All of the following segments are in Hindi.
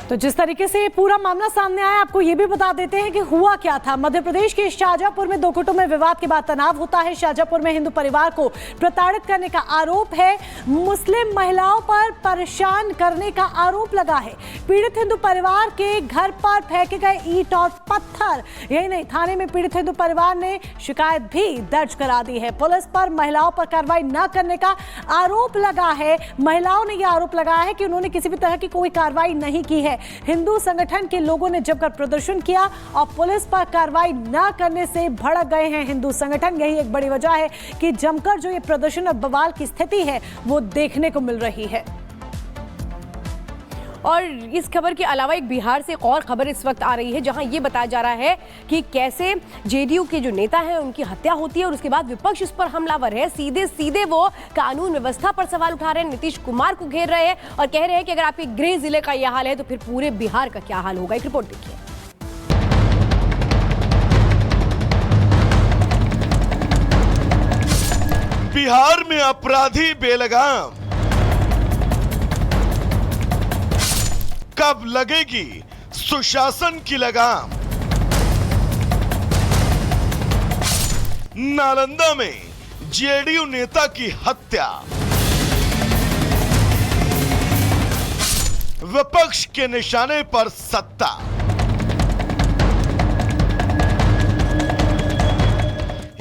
तो जिस तरीके से पूरा मामला सामने आया, आपको ये भी बता देते हैं कि हुआ क्या था। मध्य प्रदेश के शाहजहांपुर में दो गुटों में विवाद के बाद तनाव होता है। शाहजहांपुर में हिंदू परिवार को प्रताड़ित करने का आरोप है, मुस्लिम महिलाओं पर परेशान करने का आरोप लगा है। पीड़ित हिंदू परिवार के घर पर फेंके गए ईंट और पत्थर। यही नहीं, थाने में पीड़ित हिंदू परिवार ने शिकायत भी दर्ज करा दी है। पुलिस पर महिलाओं पर कार्रवाई न करने का आरोप लगा है। महिलाओं ने यह आरोप लगाया है कि उन्होंने किसी भी तरह की कोई कार्रवाई नहीं की है। हिंदू संगठन के लोगों ने जमकर प्रदर्शन किया और पुलिस पर कार्रवाई न करने से भड़क गए हैं हिंदू संगठन। यही एक बड़ी वजह है कि जमकर जो ये प्रदर्शन और बवाल की स्थिति है वो देखने को मिल रही है। और इस खबर के अलावा एक बिहार से एक और खबर इस वक्त आ रही है, जहां ये बताया जा रहा है कि कैसे जेडीयू के जो नेता हैं उनकी हत्या होती है और उसके बाद विपक्ष इस पर हमलावर है। सीधे सीधे वो कानून व्यवस्था पर सवाल उठा रहे हैं, नीतीश कुमार को घेर रहे हैं और कह रहे हैं कि अगर आपके गृह जिले का यह हाल है तो फिर पूरे बिहार का क्या हाल होगा। एक रिपोर्ट देखिए। बिहार में अपराधी बेलगाम, कब लगेगी सुशासन की लगाम। नालंदा में जेडीयू नेता की हत्या, विपक्ष के निशाने पर सत्ता।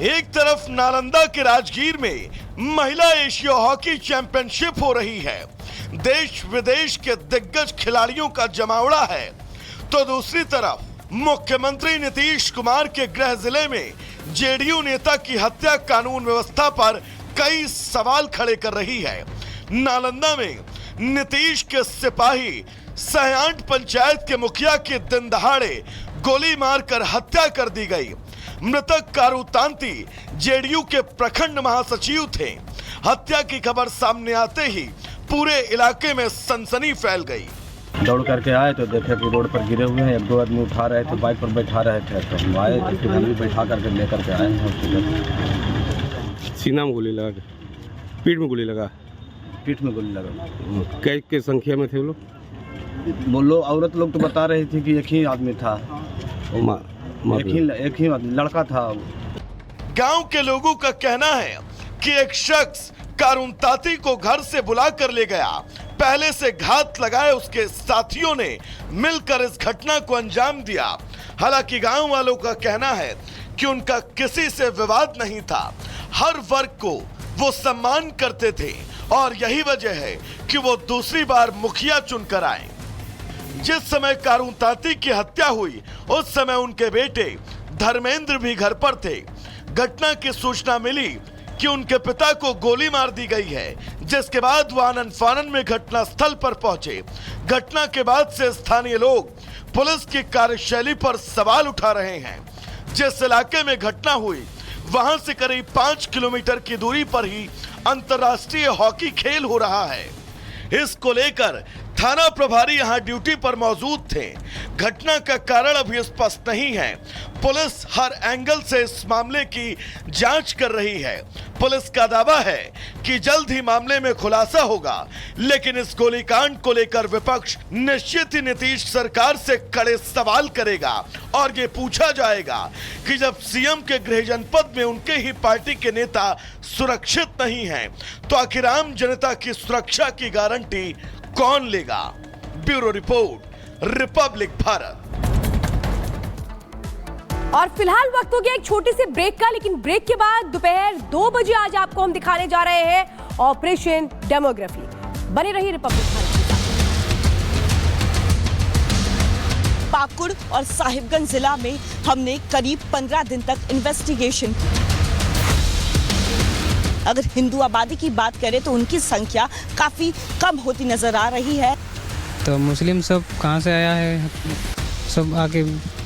एक तरफ नालंदा के राजगीर में महिला एशिया हॉकी चैंपियनशिप हो रही है, देश विदेश के दिग्गज खिलाड़ियों का जमावड़ा है, तो दूसरी तरफ मुख्यमंत्री नीतीश कुमार के गृह जिले में जेडीयू नेता की हत्या कानून व्यवस्था पर कई सवाल खड़े कर रही है। नालंदा में नीतीश के सिपाही सहयांट पंचायत के मुखिया की दिन दहाड़े गोली मारकर हत्या कर दी गई। मृतक कारू तांती जेडीयू के प्रखंड महासचिव थे। हत्या की खबर सामने आते ही पूरे इलाके में सनसनी फैल गई। दौड़ करके आए तो देखे कि रोड पर गिरे हुए हैं, एक दो आदमी उठा रहे थे, बाइक पर बैठा रहे थे, तो हम आए तो फिर हम भी बैठा करके लेकर के आए हॉस्पिटल। सीना में गोली लगा, पीठ में गोली लगा, पीठ में गोली लगा। के संख्या में थे वो लोग? वो लोग औरत लोग तो बता रही थी कि एक ही आदमी था, एक ही आदमी लड़का था। गांव के लोगों का कहना है कि एक शख्स कारून ताती को घर से बुला कर ले गया। पहले से घात लगाए उसके साथियों ने मिलकर इस घटना को अंजाम दिया। हालांकि गांव वालों का कहना है कि उनका किसी से विवाद नहीं था, हर वर्ग को वो सम्मान करते थे और यही वजह है कि वो दूसरी बार मुखिया चुनकर आए। जिस समय कारून ताती की हत्या हुई उस समय उनके बेटे धर्मेंद्र भी घर पर थे। घटना की सूचना मिली कि उनके पिता को गोली मार दी गई है, जिसके बाद वो आनन फानन में घटना स्थल पर पहुंचे। घटना के बाद से स्थानीय लोग पुलिस की कार्यशैली पर सवाल उठा रहे हैं। जिस इलाके में घटना हुई वहां से करीब 5 किलोमीटर की दूरी पर ही अंतर्राष्ट्रीय हॉकी खेल हो रहा है। इसको लेकर थाना प्रभारी यहां ड्यूटी पर मौजूद थे। घटना का कारण अभी स्पष्ट नहीं है। पुलिस हर एंगल से इस मामले की जांच कर रही है। पुलिस का दावा है कि जल्द ही मामले में खुलासा होगा, लेकिन इस गोलीकांड को लेकर विपक्ष निश्चित ही नीतीश सरकार से कड़े सवाल करेगा और ये पूछा जाएगा कि जब सीएम के गृह जनपद में उनके ही पार्टी के नेता सुरक्षित नहीं हैं, तो आखिर आम जनता की सुरक्षा की गारंटी कौन लेगा? Bureau report, Republic Bharat. और फिलहाल वक्त हो गया एक छोटे से ब्रेक का, लेकिन ब्रेक के बाद दोपहर 2 बजे आज आपको हम दिखाने जा रहे हैं ऑपरेशन डेमोग्राफी। बने रहिए रिपब्लिक भारत के साथ। पाकुड़ और साहिबगंज जिला में हमने करीब 15 दिन तक इन्वेस्टिगेशन की। अगर हिंदू आबादी की बात करें तो उनकी संख्या काफी कम होती नजर आ रही है। तो मुस्लिम सब कहाँ से आया है, सब आके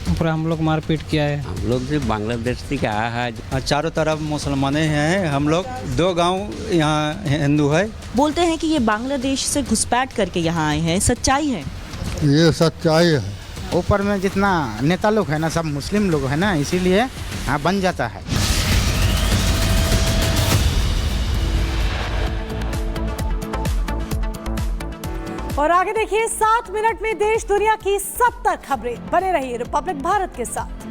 पूरा हम लोग मारपीट किया है। हम लोग से बांग्लादेश से आया है। चारों तरफ मुसलमान हैं, हम लोग 2 गांव यहाँ हिंदू है। बोलते हैं कि ये बांग्लादेश से घुसपैठ करके यहाँ आए हैं, सच्चाई है? ये सच्चाई है। ऊपर में जितना नेता लोग है ना, सब मुस्लिम लोग है ना, इसीलिए यहाँ बन जाता है। और आगे देखिए 7 मिनट में देश दुनिया की 70 खबरें। बने रहिए रिपब्लिक भारत के साथ।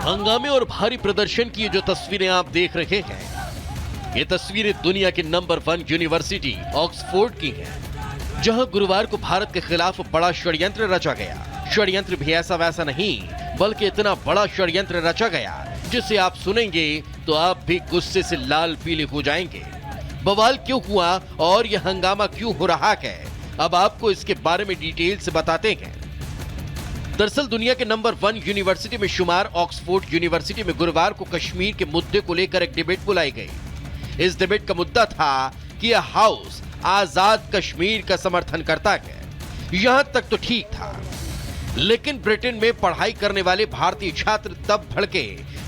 हंगामे और भारी प्रदर्शन की ये जो तस्वीरें आप देख रहे हैं, ये तस्वीरें दुनिया की नंबर 1 यूनिवर्सिटी ऑक्सफोर्ड की हैं, जहां गुरुवार को भारत के खिलाफ बड़ा षड्यंत्र रचा गया। षड्यंत्र भी ऐसा वैसा नहीं, बल्कि इतना बड़ा षड्यंत्र रचा गया जिसे आप सुनेंगे तो आप भी गुस्से से लाल पीले हो जाएंगे। बवाल क्यों हुआ और यह हंगामा क्यों हो रहा है, अब आपको इसके बारे में डिटेल से बताते हैं। दरअसल दुनिया के नंबर 1 यूनिवर्सिटी में शुमार ऑक्सफोर्ड यूनिवर्सिटी में गुरुवार को कश्मीर के मुद्दे को लेकर एक डिबेट बुलाई गई। इस डिबेट का मुद्दा था कि यह हाउस आजाद कश्मीर का समर्थन करता है। यहां तक तो ठीक था, लेकिन ब्रिटेन में पढ़ाई करने वाले भारतीय छात्र तब भड़के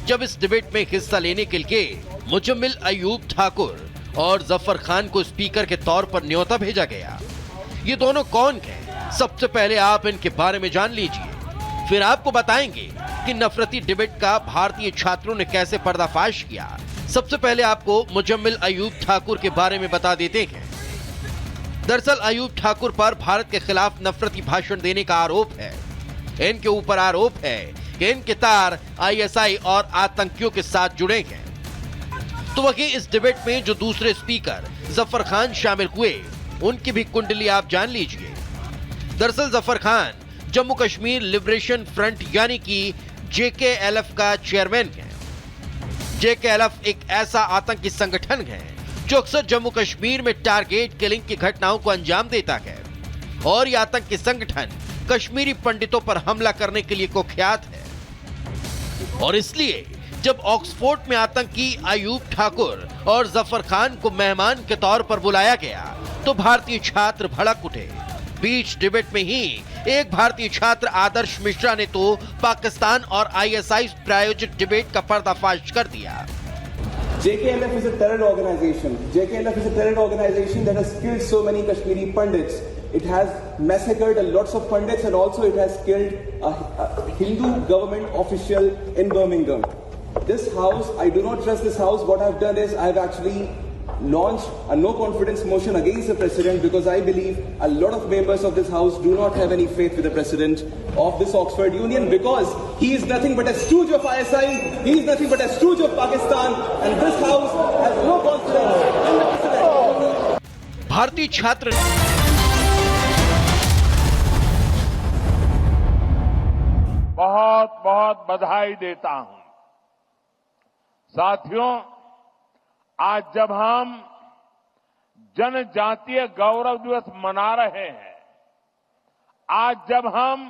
जब इस डिबेट में हिस्सा लेने के लिए मुजम्मिल अयूब ठाकुर और जफर खान को स्पीकर के तौर पर न्योता भेजा गया। ये दोनों कौन हैं? सबसे पहले आप इनके बारे में जान लीजिए, फिर आपको बताएंगे कि नफरती डिबेट का भारतीय छात्रों ने कैसे पर्दाफाश किया। सबसे पहले आपको मुजम्मिल अयूब ठाकुर के बारे में बता देते हैं। दरअसल अयूब ठाकुर पर भारत के खिलाफ नफरती भाषण देने का आरोप है। इनके ऊपर आरोप है कि इनके तार आईएसआई और आतंकियों के साथ जुड़े हैं। तो वहीं इस डिबेट में जो दूसरे स्पीकर जफर खान शामिल हुए, उनकी भी कुंडली आप जान लीजिए। दरअसल जफर खान जम्मू कश्मीर लिबरेशन फ्रंट यानी कि JKLF का चेयरमैन है। JKLF एक ऐसा आतंकी संगठन है जो अक्सर जम्मू कश्मीर में टारगेट किलिंग की घटनाओं को अंजाम देता है, और यह आतंकी संगठन कश्मीरी पंडितों पर हमला करने के लिए कुख्यात है। और इसलिए जब ऑक्सफोर्ड में आतंकी अयूब ठाकुर और जफर खान को मेहमान के तौर पर बुलाया गया तो भारतीय छात्र भड़क उठे। बीच डिबेट में ही एक भारतीय छात्र आदर्श मिश्रा ने तो पाकिस्तान और ISI प्रायोजित डिबेट का पर्दाफाश कर दिया। JKLF is a terror organization. JKLF is a terror organization that has killed so many Kashmiri Pandits. It has massacred lots of Pandits and also it has killed a Hindu government official in Birmingham. This house, I do not trust this house. What I've done is I've actually launched a no confidence motion against the president because I believe a lot of members of this house do not have any faith with the president of this Oxford Union because he is nothing but a stooge of ISI, he is nothing but a stooge of Pakistan, and this house has no confidence in the president. भारतीय छात्र बहुत बहुत बधाई देता हूं। साथियों, आज जब हम जनजातीय गौरव दिवस मना रहे हैं, आज जब हम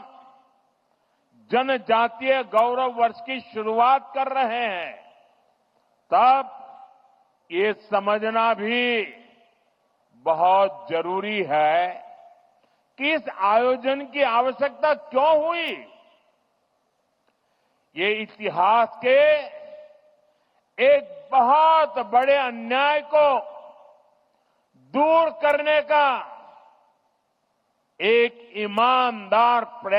जनजातीय गौरव वर्ष की शुरुआत कर रहे हैं, तब ये समझना भी बहुत जरूरी है कि इस आयोजन की आवश्यकता क्यों हुई। ये इतिहास के एक बहुत बड़े अन्याय को दूर करने का एक ईमानदार प्रयास